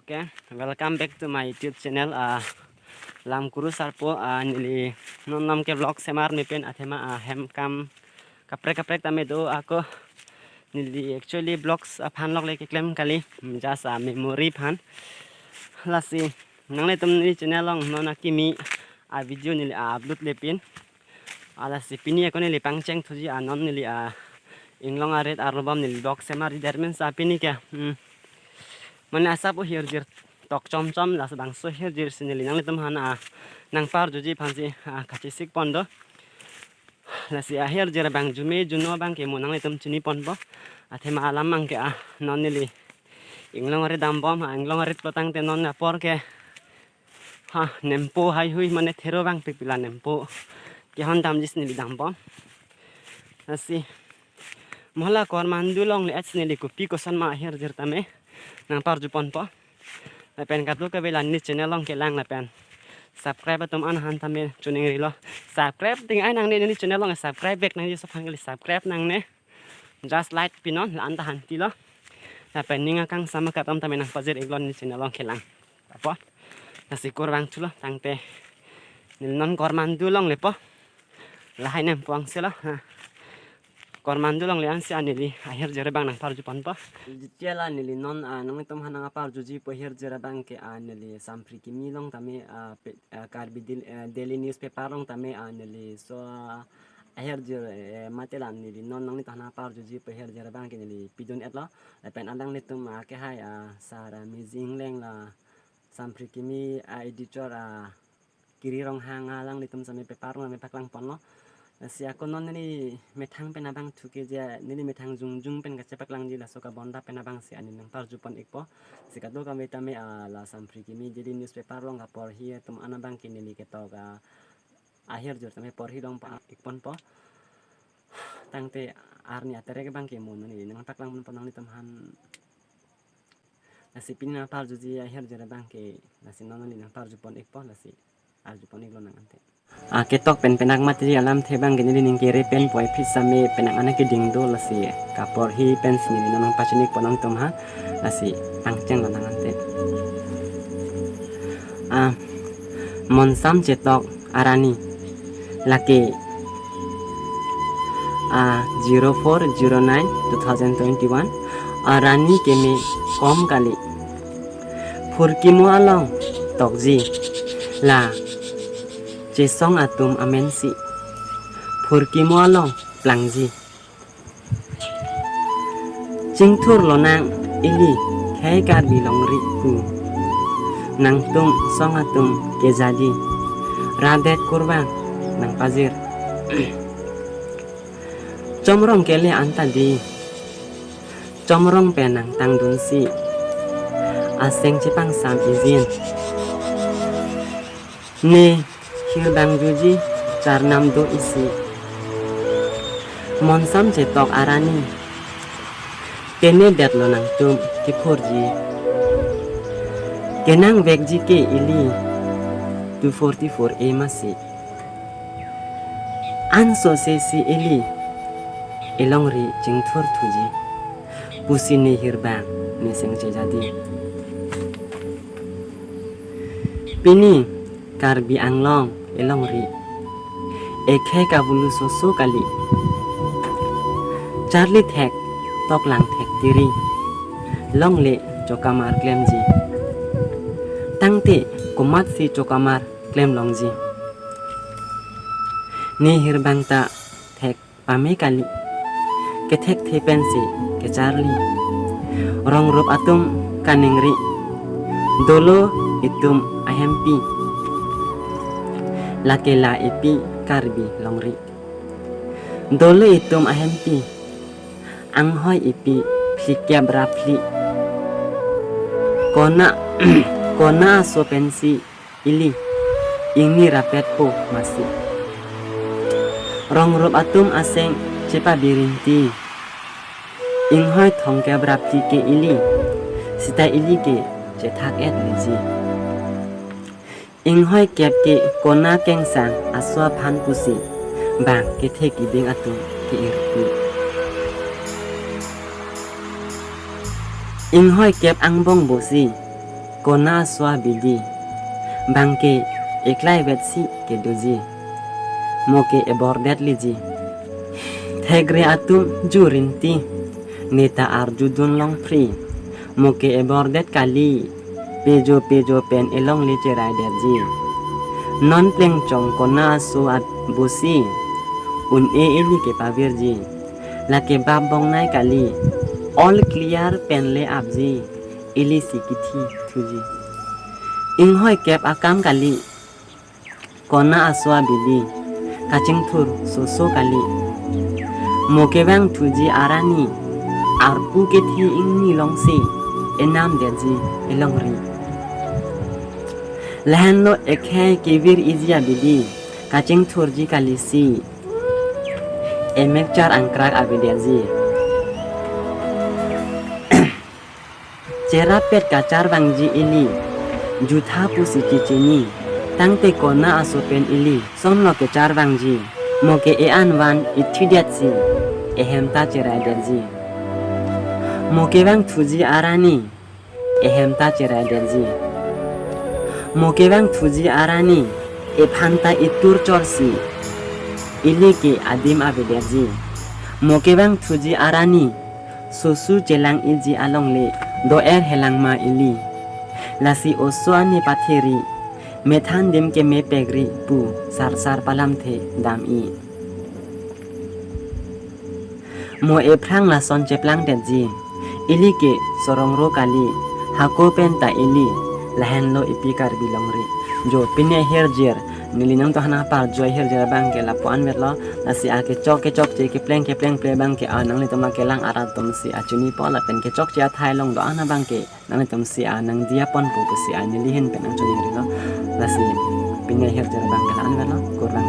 Okay, welcome back to my YouTube channel. Lam Guru Sarpo nili non nam ke vlog semar ni pen athema hem kam kaprek tame do ako nili actually vlogs phan log le ke klem kali just memory phan lasi nangle tum ni channel long non akimi video nili upload le pin lasi pini ko nili pangcheng thuji non nili inglong aret arbam nili vlog semar dermen sa pini ke mana asapo here jir tok chom las bang so here jir sinili nang litum hana nang par juji phansi khachi sik pondo lasi here jir bang jume juno bang ke monang litum chini ponbo athema alam mang ke non nili inglong are dam bom inglong are plotang te non por ke nempo hai hui mane thero bang pipila nempo ke hon dam jis nili dam bom lasi mohla kor mandulong le ats nili kupi kosan ma here jir tame nang par jupon po na pen katlo ka bela ni channel long ke lang na pen subscribe atom an han tame chuning rilo subscribe ting ai nang ni channel long subscribe back nang so phang subscribe nang ne just like pinon la anta han ti lo na pen ninga kang sama ka tam tame nang pajir iglon ni channel long ke lang apa na sikur bang chulo tangte nil non korman dulong lepo la hai nem puang selo korman dulong lian si anili akhir jere bang nang par jupon po jitiala nili non nang tom hanang par juji po akhir jere bang ke anili sampri kimi long tame karbi daily newspaper long tame anili so akhir jere matelan nili non nang tana par juji po akhir jere bang ke nili pidon etlo pen andang nitum ke hai sara mizing leng la sampri kimi editor kiri rong hanga lang nitum same paper long me paklang pon lo si ako non ni methang penabang thuke ja ni methang jung pen gache lang jila soka bonda penabang si ani nang parjupon ikpo si kadol ka metame la sampri kimi jadi newspaper long por hi tum anabang kini ni ketok akhir jor tame por hi dong pa ikpon po tangte arni atere ke bang ke mon ni nang paklang mon ponang ni tumhan nasi pinna par juji akhir jor bang ke nasi non ni nang parjupon ikpo nasi arjupon iklo nang ante ketok pen penak materi alam thebang gini ning kere pen poi phis same penak ana ke ding do lasi kapor hi pen sini nang pachinik ponang tomha lasi pangcheng lanang ante monsam cetok arani lake 0409-2021 arani keme kom kali furkimu along tokji la Jesong atum amensi Furki mualong plangji Jingtur lonang ili Kai karbi long riku Nang tum song atum kezadi Radet kurban Nang pazir Comrong kele antadi Comrong penang tang dunsi Aseng cipang sam izin Ne Hirbang juji carnam do isi monsam cetok arani kene det lonang tum kipurji kenang vekji ke ili 244 e masi anso sesi ili elongri jingthur thuji pusini hirbang niseng jadi pini karbi anglong elongri ekhe kabulu soso kali charlie thek toklang thek tiri longle chokamar klemji tangte kumat si chokamar klem longji ni hirbangta thek pame kali ke thek thepensi ke charlie rong rup atum kaningri dolo itum ahempi lakela ipi karbi longri dole itum ahempi anghoy ipi plikya brapli kona so pensi ili ini rapet po masih rong rup atum aseng cepa birinti inghoy thongke brapli ke ili sita ili ke cetak et liji inghoy kep ke kona kengsang aswa phan pusi bang ke theki ding atu ke irpu inghoy kep angbong bosi kona swa bidi bangke eklai betsi ke doji moke ebordet liji thegre atum jurinti neta arjudun long free moke ebordet kali pejo pen elong lice raiderji non pleng chong kona swa busi un eli ke pavirji lake babong nai kali all clear pen le abji ili sikithi thuji inghoi kep akam kali kona aswa bidi kaching thur soso kali mokebang thuji arani arpu ke thi ingni longsi enam deji elongri lahanlo ekhe kivir izia bidi kaching thurji kali si emekchar angkrak abideji cerapet kacar bangji ili jutha pusi cicini tangte kona asopen ili somlo ke char bangji moke e anwan ithidiatsi ehemta ceraiderji moke bang thuji arani ehemta ceraiderji moke bang thuji arani e phanta itur chorsi ili ke adim abiderji moke bang thuji arani sosu celang iji alongle doer helangma ili lasi oswani patheri methan dim ke me pegri pu sar palam the dam i mo e phrang la son cheplang denji ili ke sorongro kali hako penta ili lahen lo ipikar bilongri jo pine herjer nilinang to hana par joy herjer bang ke lapuan metlo lasi ake chok che ke pleng play bang ke anang le toma ke lang arat tom si achuni po la pen ke chok che thai long do ana bang ke nang tom si anang dia pon pu si anili hen pen ang chuni ri lo lasi pine herjer bang ke an metlo kur bang